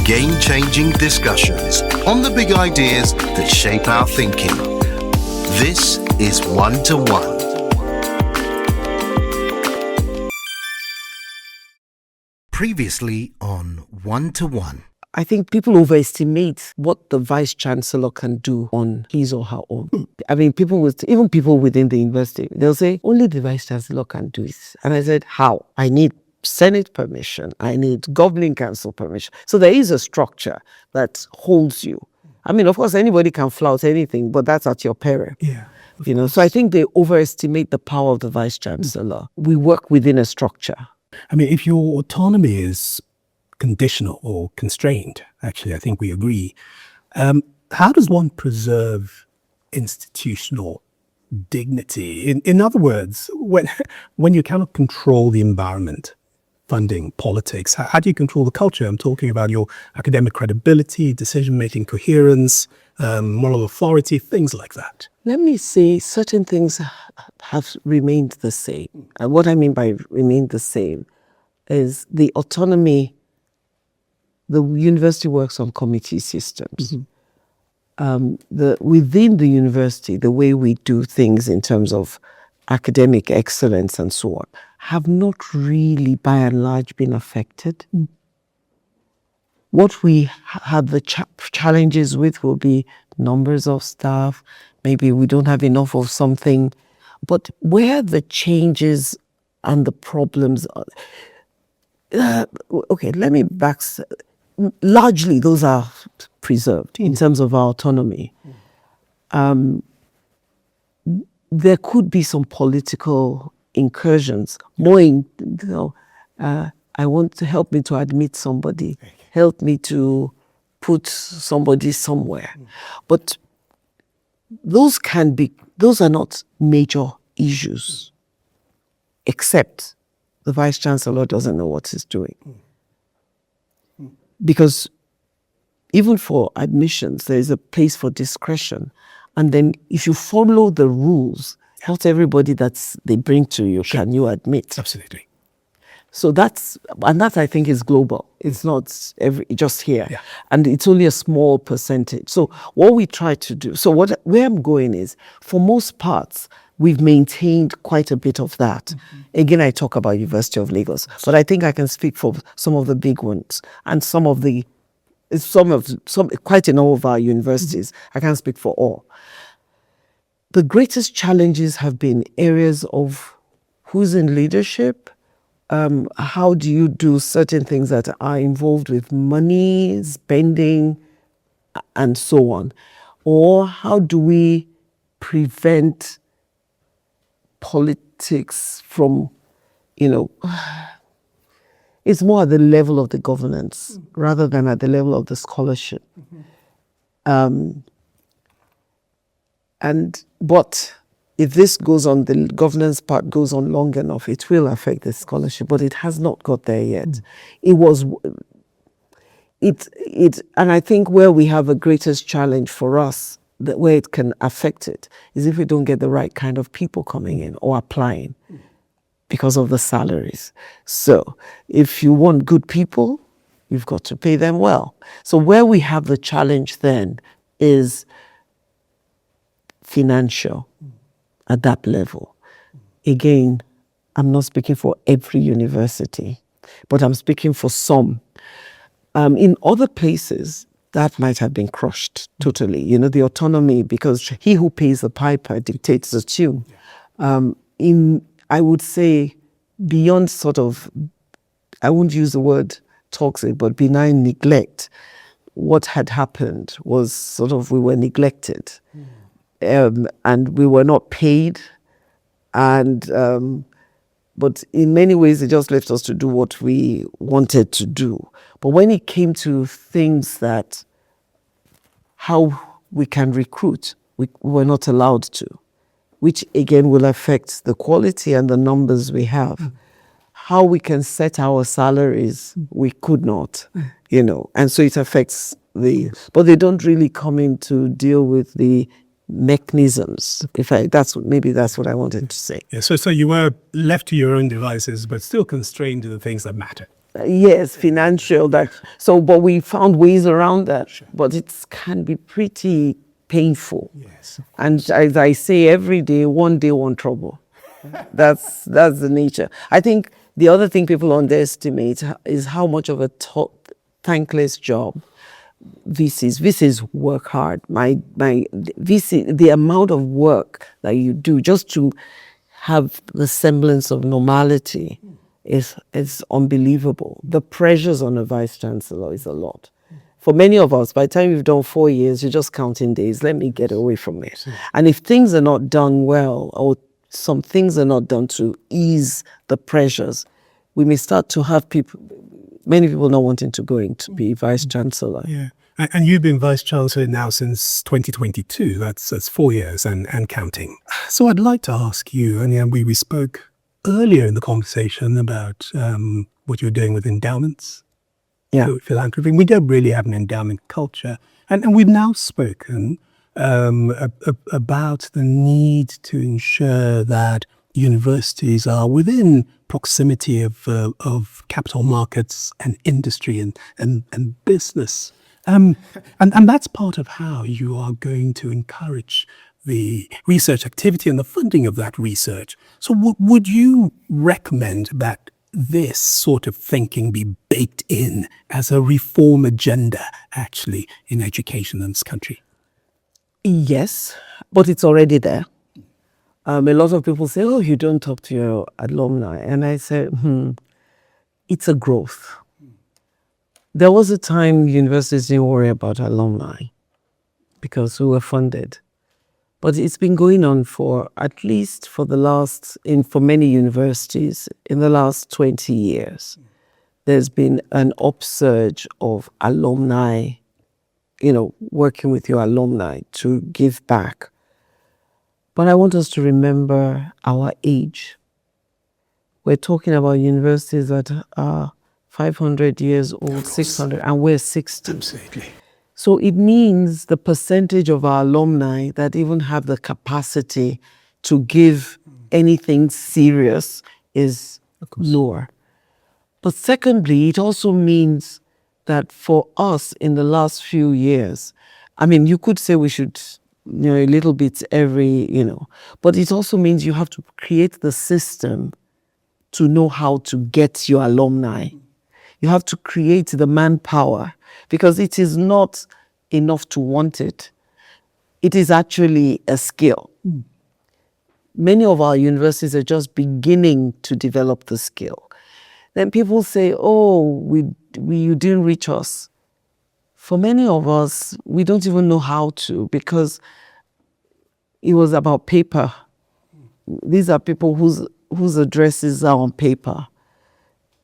game-changing discussions on the big ideas that shape our thinking. This is One-to-One. Previously on One-to-One. I think people overestimate what the Vice-Chancellor can do on his or her own. I mean, even people within the university, they'll say, only the Vice-Chancellor can do it. And I said, how? I need Senate permission. I need Governing Council permission. So there is a structure that holds you. I mean, of course, anybody can flout anything, but that's at your peril. Yeah. So I think they overestimate the power of the Vice-Chancellor. We work within a structure. I mean, if your autonomy is conditional or constrained, actually, I think we agree. How does one preserve institutional dignity? In other words, when you cannot control the environment, funding, politics, how do you control the culture? I'm talking about your academic credibility, decision-making coherence, moral authority, things like that. Let me say certain things have remained the same. And what I mean by remained the same is the autonomy. The university works on committee systems. Within the university, the way we do things in terms of academic excellence and so on have not really, by and large, been affected. What we have the challenges with will be numbers of staff. Maybe we don't have enough of something. But where the changes and the problems are, let me back. Largely, those are preserved in terms of our autonomy. There could be some political incursions. I want to help me to admit somebody, help me to put somebody somewhere. But those are not major issues, except the Vice-Chancellor doesn't know what he's doing. Because even for admissions, there is a place for discretion. And then if you follow the rules, not everybody that they bring to you can you admit. Absolutely. So that I think is global. It's not just here. Yeah. And it's only a small percentage. So what we try to do, where I'm going is, for most parts, we've maintained quite a bit of that. Again, I talk about University of Lagos, but I think I can speak for some of the big ones and quite in all of our universities. I can't speak for all. The greatest challenges have been areas of who's in leadership, how do you do certain things that are involved with money, spending, and so on, or how do we prevent politics from, it's more at the level of the governance rather than at the level of the scholarship. But if this goes on, the governance part goes on long enough, it will affect the scholarship, but it has not got there yet. And I think where we have a greatest challenge for us, where it can affect it, is if we don't get the right kind of people coming in or applying because of the salaries. So if you want good people, you've got to pay them well. So where we have the challenge then is financial at that level. Again, I'm not speaking for every university, but I'm speaking for some. In other places, that might have been crushed totally. The autonomy, because he who pays the piper dictates the tune. I would say, beyond I wouldn't use the word toxic, but benign neglect, what had happened was we were neglected. And we were not paid. But in many ways, it just left us to do what we wanted to do. But when it came to things that how we can recruit, we were not allowed to, which again will affect the quality and the numbers we have. How we can set our salaries, we could not, and so it affects but they don't really come in to deal with the mechanisms. That's what I wanted to say. Yeah, so you were left to your own devices, but still constrained to the things that matter. Yes, financial. But we found ways around that. But it can be pretty painful. Yes. And as I say every day, one day, one trouble. That's the nature. I think the other thing people underestimate is how much of a thankless job VCs. VCs work hard. My VC, the amount of work that you do just to have the semblance of normality is unbelievable. The pressures on a vice chancellor is a lot. For many of us, by the time you've done 4 years, you're just counting days. Let me get away from it. And if things are not done well, or some things are not done to ease the pressures, we may start to have many people not wanting to go in to be vice chancellor. Yeah. And you've been vice chancellor now since 2022. That's 4 years and counting. So I'd like to ask you, and we spoke earlier in the conversation about what you're doing with endowments. Yeah. Philanthropy. We don't really have an endowment culture. And we've now spoken about the need to ensure that universities are within proximity of capital markets and industry and business. And that's part of how you are going to encourage the research activity and the funding of that research. So would you recommend that this sort of thinking be baked in as a reform agenda, actually, in education in this country? Yes, but it's already there. A lot of people say, oh, you don't talk to your alumni. And I say, it's a growth. There was a time universities didn't worry about alumni because we were funded. But it's been going on for at least for many universities, in the last 20 years. There's been an upsurge of alumni, working with your alumni to give back. But I want us to remember our age. We're talking about universities that are 500 years old, 600, and we're 60. Absolutely. So it means the percentage of our alumni that even have the capacity to give anything serious is lower. But secondly, it also means that for us in the last few years, you could say we should, a little bit but it also means you have to create the system to know how to get your alumni. You have to create the manpower, because it is not enough to want it. It is actually a skill. Many of our universities are just beginning to develop the skill. Then people say, oh, you didn't reach us. For many of us, we don't even know how to, because it was about paper. These are people whose addresses are on paper.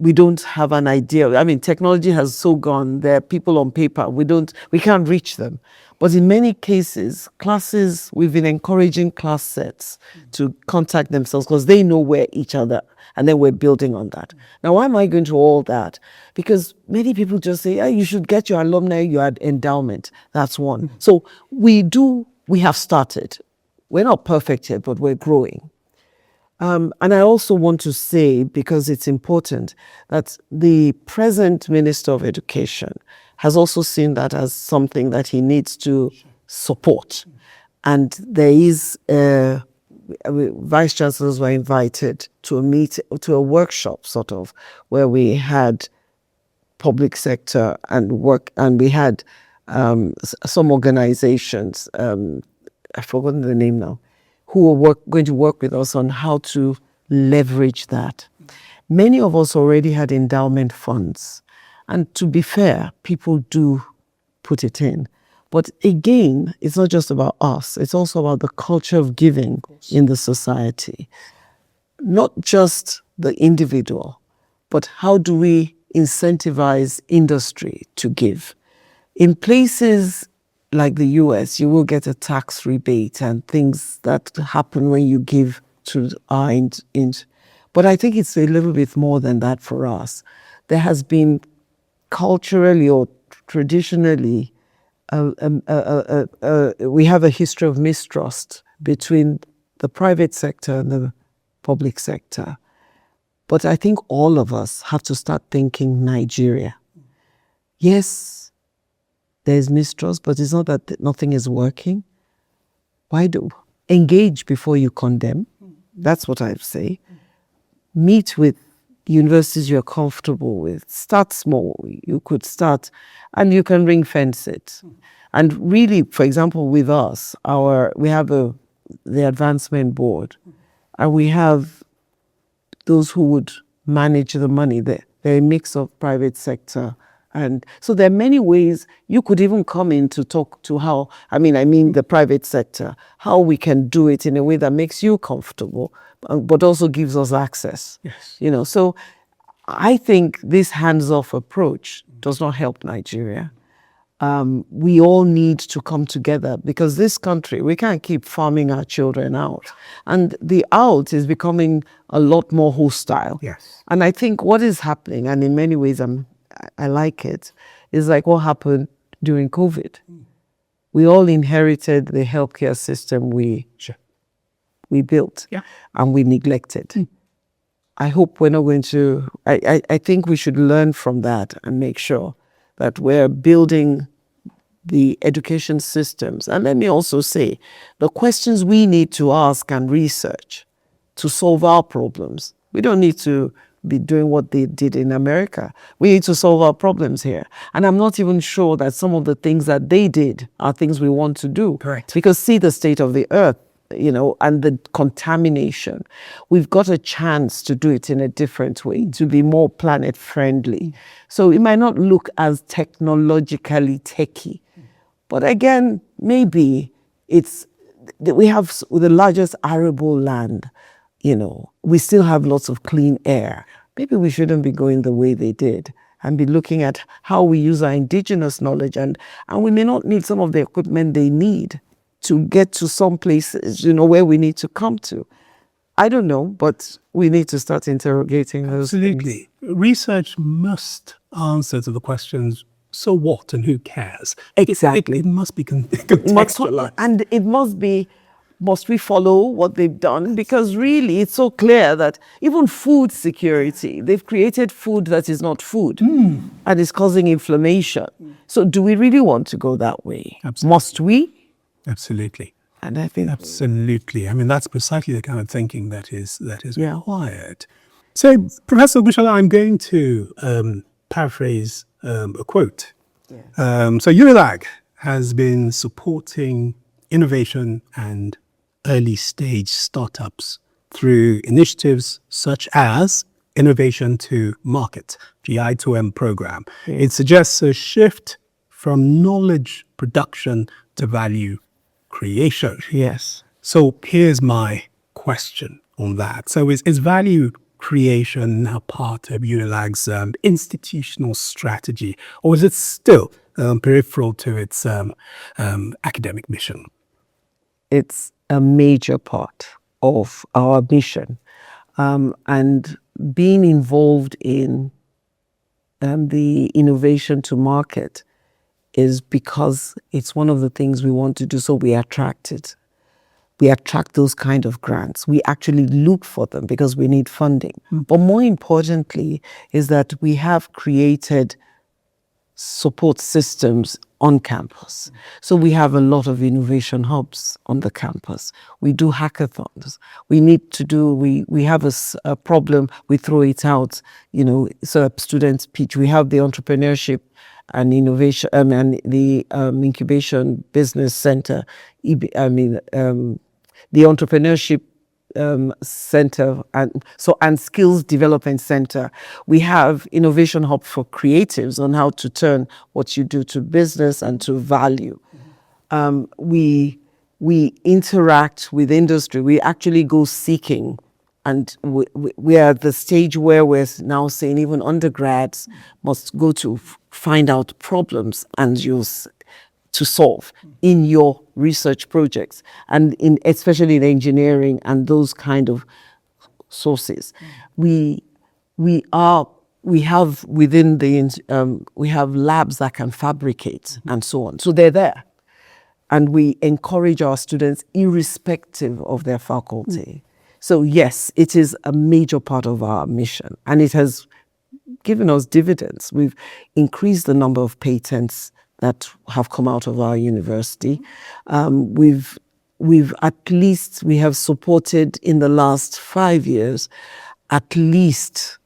We don't have an idea. Technology has so gone. There are people on paper. We can't reach them. But in many cases, classes, we've been encouraging class sets to contact themselves because they know where each other, and then we're building on that. Now, why am I going to all that? Because many people just say, you should get your alumni, your endowment. That's one. So we have started. We're not perfect yet, but we're growing. And I also want to say, because it's important, that the present Minister of Education has also seen that as something that he needs to support. And there is, Vice-Chancellors were invited to a workshop, sort of, where we had public sector and work, and we had some organizations, I've forgotten the name now, who are going to work with us on how to leverage that. Many of us already had endowment funds. And to be fair, people do put it in. But again, it's not just about us. It's also about the culture of giving in the society. Not just the individual, but how do we incentivize industry to give? In places like the US, you will get a tax rebate and things that happen when you give to our but I think it's a little bit more than that for us. There has been culturally or traditionally, we have a history of mistrust between the private sector and the public sector. But I think all of us have to start thinking Nigeria. Yes, there's mistrust, but it's not that nothing is working. Why do engage before you condemn? That's what I say. Meet with universities you're comfortable with. Start small. You could start, and you can ring fence it. And really, for example, with us, we have the advancement board, and we have those who would manage the money. They're a mix of private sector. And so there are many ways you could even come in to talk to how, I mean the private sector, how we can do it in a way that makes you comfortable, but also gives us access. Yes. So I think this hands-off approach does not help Nigeria. We all need to come together, because this country, we can't keep farming our children out. And the out is becoming a lot more hostile. Yes. And I think what is happening, and in many ways I like it, is like what happened during COVID. We all inherited the healthcare system we built, and we neglected. I hope we're not going to, I think we should learn from that and make sure that we're building the education systems. And let me also say, the questions we need to ask and research to solve our problems. We don't need to be doing what they did in America. We need to solve our problems here. And I'm not even sure that some of the things that they did are things we want to do. Correct. Because see the state of the earth, and the contamination. We've got a chance to do it in a different way, to be more planet friendly. So it might not look as technologically techy, but again, maybe we have the largest arable land, we still have lots of clean air. Maybe we shouldn't be going the way they did and be looking at how we use our indigenous knowledge, and we may not need some of the equipment they need to get to some places, where we need to come to. I don't know, but we need to start interrogating those things. Absolutely. Research must answer to the questions, so what and who cares? Exactly. It must be contextualized. And it must we follow what they've done? Because really, it's so clear that even food security, they've created food that is not food and is causing inflammation. So do we really want to go that way? Absolutely. Must we? Absolutely. And I think Absolutely. That's precisely the kind of thinking that is required. So, Professor Ogunsola, I'm going to paraphrase a quote. Yes. So UNILAG has been supporting innovation and early stage startups through initiatives such as Innovation to Market, the ONE2ONE program. Yes. It suggests a shift from knowledge production to value creation. Yes. So here's my question on that. So is value creation now part of UNILAG's institutional strategy, or is it still peripheral to its academic mission? It's a major part of our mission. And being involved in the innovation to market is because it's one of the things we want to do, so we attract it. We attract those kind of grants. We actually look for them because we need funding. But more importantly is that we have created support systems on campus. So we have a lot of innovation hubs on the campus. We do hackathons. We have a problem, we throw it out, so students pitch. We have the entrepreneurship and innovation, and the incubation business center, the entrepreneurship center and skills development center. We have innovation hub for creatives on how to turn what you do to business and to value. We interact with industry. We actually go seeking, and we are at the stage where we're now saying even undergrads must go to find out problems and use to solve in your research projects, and especially in engineering and those kind of sources. We have within we have labs that can fabricate and so on. So they're there, and we encourage our students, irrespective of their faculty, So yes, it is a major part of our mission, and it has given us dividends. We've increased the number of patents that have come out of our university. We have supported in the last 5 years at least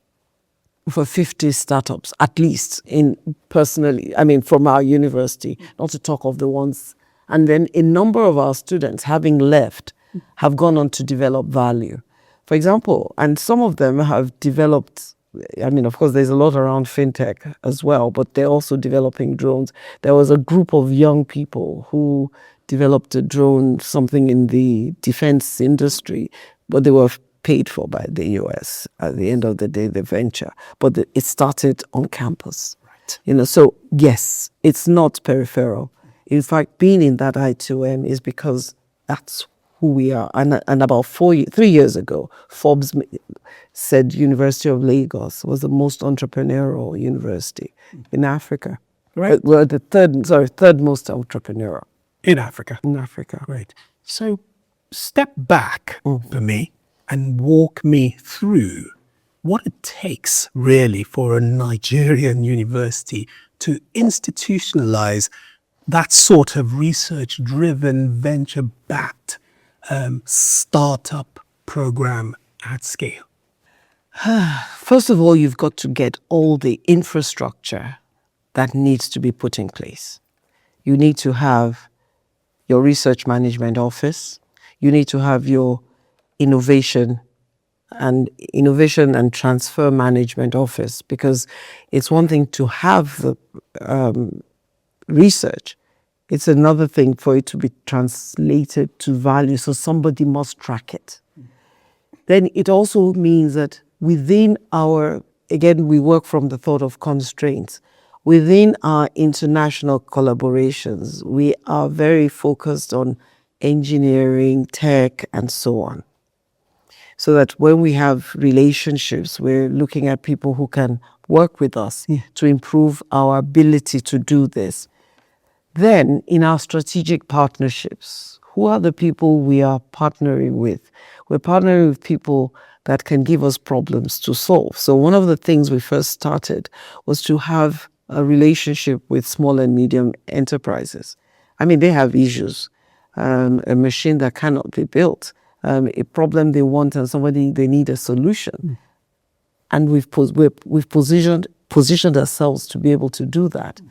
for 50 startups, at least from our university, not to talk of the ones. And then a number of our students, having left, have gone on to develop value. For example, and some of them have developed, of course, there's a lot around fintech as well, but they're also developing drones. There was a group of young people who developed a drone, something in the defense industry, but they were paid for by the US at the end of the day, the venture. But it started on campus. Right. So yes, it's not peripheral. In fact, being in that I2M is because that's who we are. And about 3 years ago, Forbes said University of Lagos was the most entrepreneurial university in Africa. Right. Well, the third most entrepreneurial. In Africa. In Africa. Great. So step back for me and walk me through what it takes really for a Nigerian university to institutionalize that sort of research-driven, venture-backed startup program at scale. First of all, you've got to get all the infrastructure that needs to be put in place. You need to have your research management office. You need to have your innovation and transfer management office, because it's one thing to have the research. It's another thing for it to be translated to value. So somebody must track it. Then it also means that within we work from the thought of constraints. Within our international collaborations, we are very focused on engineering, tech, and so on. So that when we have relationships, we're looking at people who can work with us to improve our ability to do this. Then, in our strategic partnerships, who are the people we are partnering with? We're partnering with people that can give us problems to solve. So one of the things we first started was to have a relationship with small and medium enterprises. They have issues. A machine that cannot be built, a problem they want, and they need a solution. And we've positioned ourselves to be able to do that.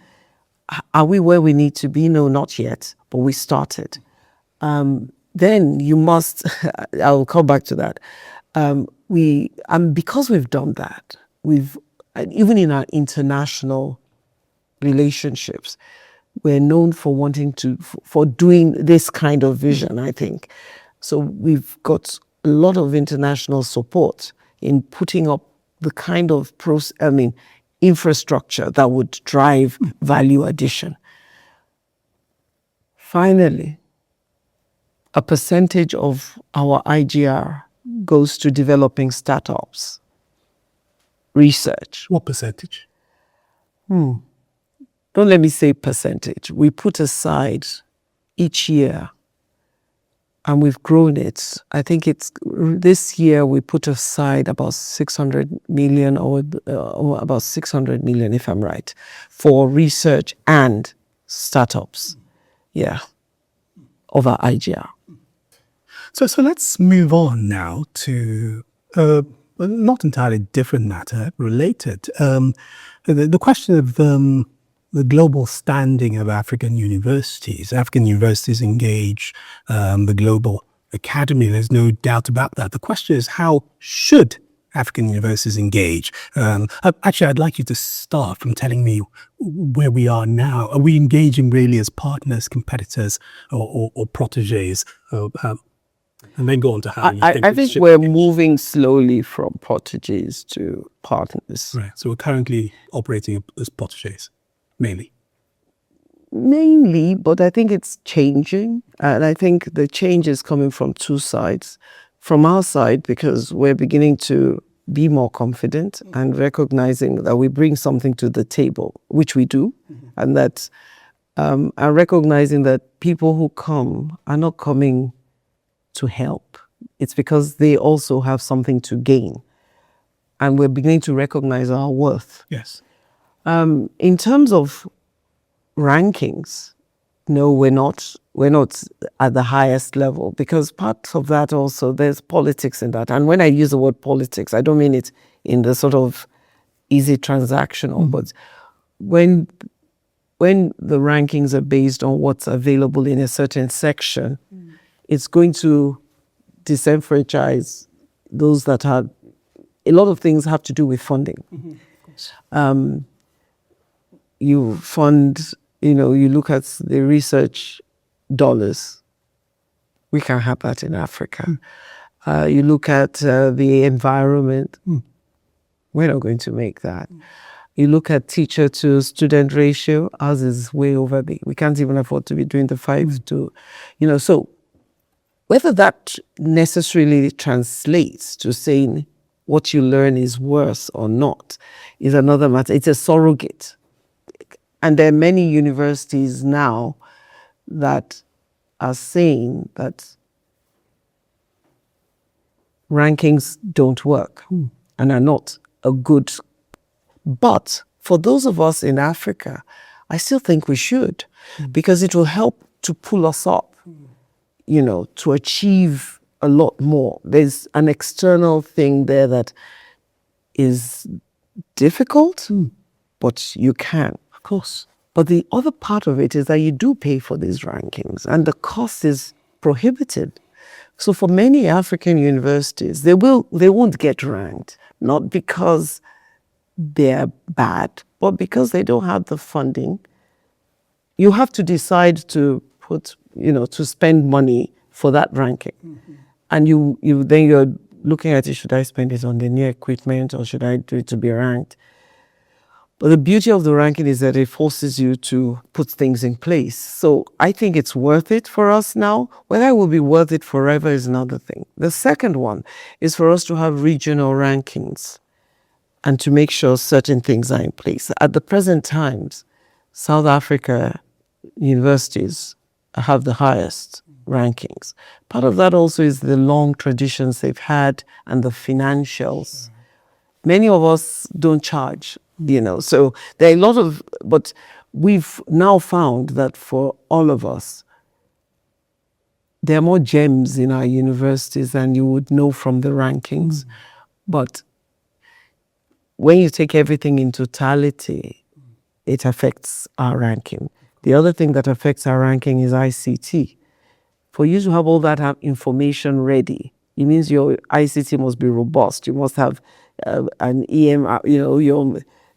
Are we where we need to be? No, not yet, but we started. Then you must, I'll come back to that. Because we've done that, even in our international relationships, we're known for for doing this kind of vision, I think. So we've got a lot of international support in putting up the kind of infrastructure that would drive value addition. Finally, a percentage of our IGR goes to developing startups, research. What percentage? Don't let me say percentage. We put aside each year, and we've grown it. I think this year we put aside about 600 million or about 600 million, if I'm right, for research and startups. Of our IGR. So let's move on now to a not entirely different matter, related. The question of the global standing of African universities. African universities engage the global academy. There's no doubt about that. The question is, how should African universities engage? Actually, I'd like you to start from telling me where we are now. Are we engaging really as partners, competitors, or protégés? And then go on to how you think I think we're moving slowly from protégés to partners. Right. So we're currently operating as protégés, mainly. Mainly, but I think it's changing. And I think the change is coming from two sides. From our side, because we're beginning to be more confident and recognizing that we bring something to the table, which we do, and that and recognizing that people who come are not coming to help. it's because they also have something to gain. And we're beginning to recognize our worth. Yes. In terms of rankings, no, we're not at the highest level, because part of that also, there's politics in that. And when I use the word politics, I don't mean it in the sort of easy transactional, but when the rankings are based on what's available in a certain section, it's going to disenfranchise those that have, a lot of things have to do with funding. You fund, you look at the research dollars. We can't have that in Africa. You look at the environment. We're not going to make that. You look at teacher to student ratio. Ours is way over we can't even afford to be doing the 5 to, so whether that necessarily translates to saying what you learn is worse or not is another matter. It's a surrogate. And there are many universities now that are saying that rankings don't work and are not a good. But for those of us in Africa, I still think we should, because it will help to pull us up, to achieve a lot more. There's an external thing there that is difficult, but you can. Of course. But the other part of it is that you do pay for these rankings, and the cost is prohibitive. So for many African universities, they won't get ranked, not because they're bad, but because they don't have the funding. You have to decide to put, to spend money for that ranking. And then you're looking at it, should I spend it on the new equipment or should I do it to be ranked? But the beauty of the ranking is that it forces you to put things in place. So I think it's worth it for us now. Whether it will be worth it forever is another thing. The second one is for us to have regional rankings and to make sure certain things are in place. At the present times, South Africa universities have the highest rankings. Part of that also is the long traditions they've had and the financials. Many of us don't charge, so there are a lot of, but we've now found that for all of us, there are more gems in our universities than you would know from the rankings. But when you take everything in totality, it affects our ranking. The other thing that affects our ranking is ICT. For you to have all that information ready, it means your ICT must be robust. You must have an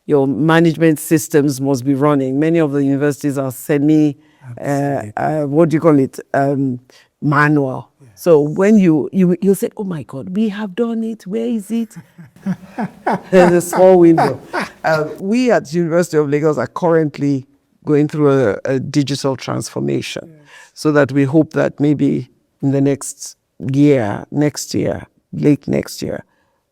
your management systems must be running. Many of the universities are manual. Yes. So when you say, oh my God, we have done it, where is it? There's a small window. We at the University of Lagos are currently going through a digital transformation. Yes. So that we hope that maybe in the next year, late next year,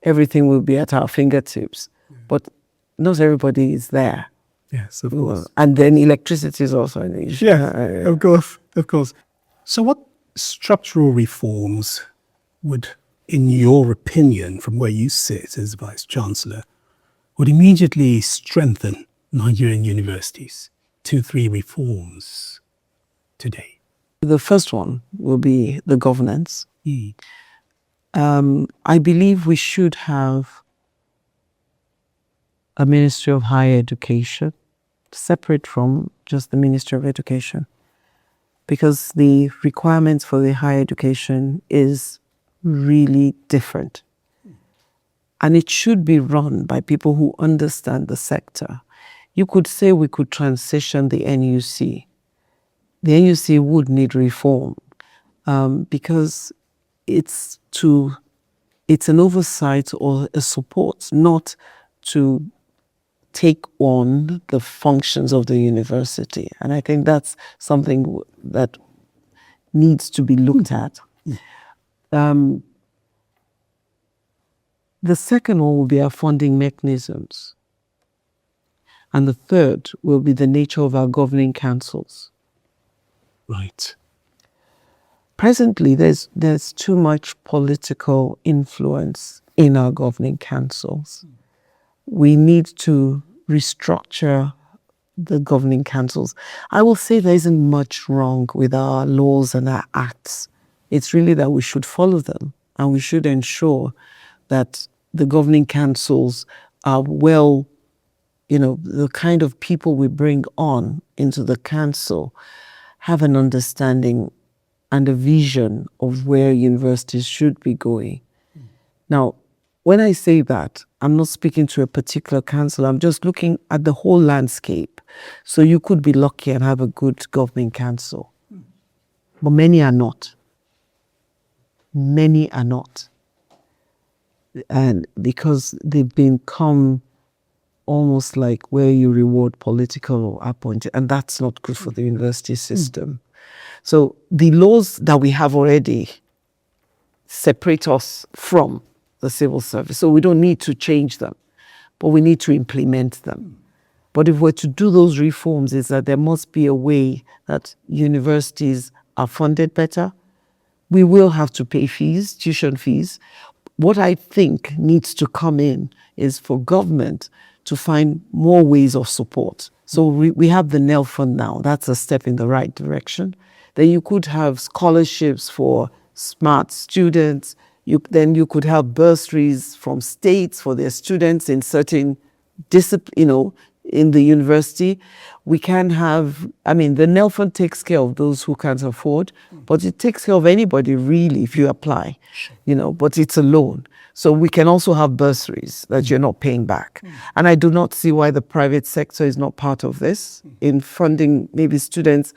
everything will be at our fingertips. Yeah. But not everybody is there. Yes, of course. And then electricity is also an issue. Yeah, of course. So what structural reforms would, in your opinion, from where you sit as Vice-Chancellor, would immediately strengthen Nigerian universities? 2-3 reforms today. The first one will be the governance. I believe we should have a Ministry of Higher Education, separate from just the Ministry of Education, because the requirements for the higher education is really different. And it should be run by people who understand the sector. You could say we could transition the NUC. The NUC would need reform because it's an oversight or a support, not to take on the functions of the university. And I think that's something that needs to be looked at. The second one will be our funding mechanisms. And the third will be the nature of our governing councils. Right. presently there's too much political influence in our governing councils. We need to restructure the governing councils. I will say there isn't much wrong with our laws and our acts. It's really that we should follow them, and we should ensure that the governing councils are well, the kind of people we bring on into the council have an understanding and a vision of where universities should be going. Now, when I say that, I'm not speaking to a particular council. I'm just looking at the whole landscape. So you could be lucky and have a good governing council. But many are not. Many are not. And because they've become almost like where you reward political appointed, and that's not good for the university system. So the laws that we have already separate us from the civil service. So we don't need to change them, but we need to implement them. But if we're to do those reforms, is that there must be a way that universities are funded better. We will have to pay fees, tuition fees. What I think needs to come in is for government to find more ways of support. So we have the NEL fund now. That's a step in the right direction. Then you could have scholarships for smart students. Then you could have bursaries from states for their students in certain discipline, in the university. We can have, the NEL fund takes care of those who can't afford, but it takes care of anybody really if you apply, but it's a loan. So we can also have bursaries that you're not paying back. And I do not see why the private sector is not part of this in funding maybe students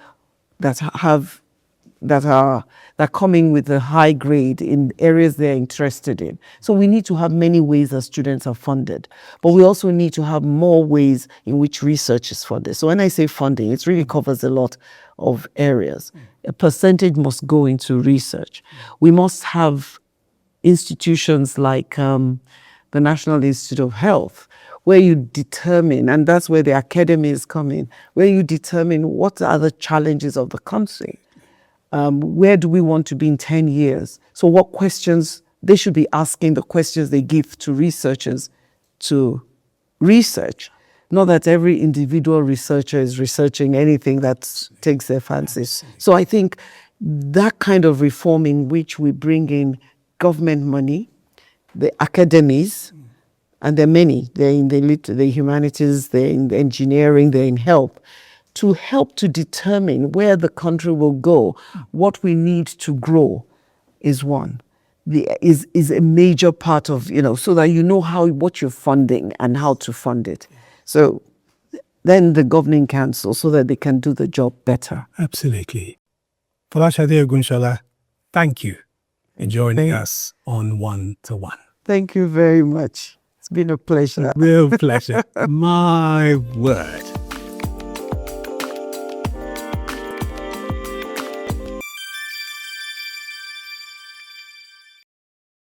that are coming with a high grade in areas they're interested in. So we need to have many ways that students are funded, but we also need to have more ways in which research is funded. So when I say funding, it really covers a lot of areas. A percentage must go into research. We must have institutions like the National Institute of Health, where you determine, and that's where the academies come in, where you determine what are the challenges of the country. Where do we want to be in 10 years? So what questions, they should be asking the questions they give to researchers to research. Not that every individual researcher is researching anything that takes their fancies. So I think that kind of reform in which we bring in government money, the academies, and there are many, they're in the humanities, they're in engineering, they're in health, to help to determine where the country will go, what we need to grow is one. Is a major part of, so that you know what you're funding and how to fund it. So then the governing council, so that they can do the job better. Absolutely. Folasade Ogunsola, thank you for joining us on One-to-One. Thank you very much. It's been a pleasure. Real pleasure. My word.